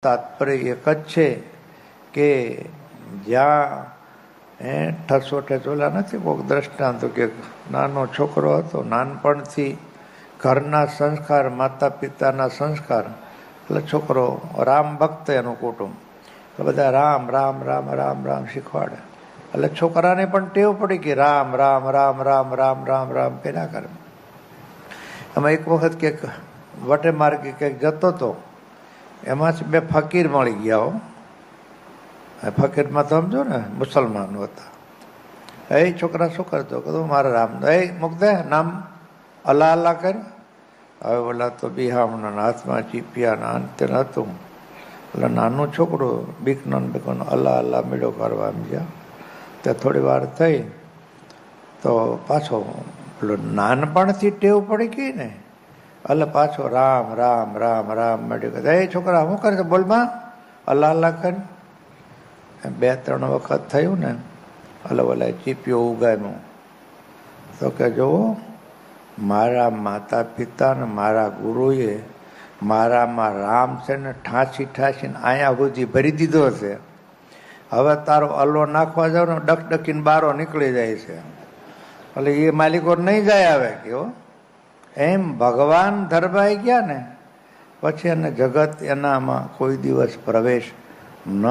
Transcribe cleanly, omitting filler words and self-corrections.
તાત્પર્ય એક જ છે કે જ્યાં ઠસો ઠસોલા નથી. કોઈક દ્રષ્ટાંત કે નાનો છોકરો હતો, નાનપણથી ઘરના સંસ્કાર, માતા પિતાના સંસ્કાર, એટલે છોકરો રામ ભક્ત, એનું કુટુંબ, એટલે બધા રામ રામ રામ રામ રામ શીખવાડે. એટલે છોકરાને પણ ટેવ પડી કે રામ રામ રામ રામ રામ રામ રામ કર્યા કરે. એમાં એક વખત કંઈક વટે માર્ગે કંઈક જતો હતો, એમાંથી બે ફકીર મળી ગયા હો. ફકીરમાં તો સમજો ને મુસલમાનો હતા. એ છોકરા શું કરતો, કીધું મારા રામ મૂકદે નામ અલ્લાહ અલ્લાહ કર. હવે ઓલા તો બિહામણા હાથમાં ચીપિયાના અંતે હતું, એટલે નાનું છોકરું બીકનો બીકનો અલ્લાહ અલ્લાહ મેળો કરવા ગયા. ત્યાં થોડી વાર થઈ તો પાછો પેલો નાનપણથી ટેવ પડી ગઈ ને, એટલે પાછો રામ રામ રામ રામ મળ્યો. એ છોકરા શું કરે છે, બોલમાં અલ્લાહ અલ્લાહ કરી. 2-3 વખત થયું ને, એટલે ઓલા ચીપિયો ઉગામ્યું. તો કે જોવો, મારા માતા પિતા ને મારા ગુરુએ મારામાં રામ છે ને ઠાંસી ઠાંસીને અહીંયા સુધી ભરી દીધો છે. હવે તારો અલ્લો નાખવા જાવ ને ડકડકીને બારો નીકળી જાય છે. એટલે એ માલિકો નહીં જાય આવે કેવો. એમ ભગવાન ધરબાઈ ગયા ને પછી એને જગત એનામાં કોઈ દિવસ પ્રવેશ ન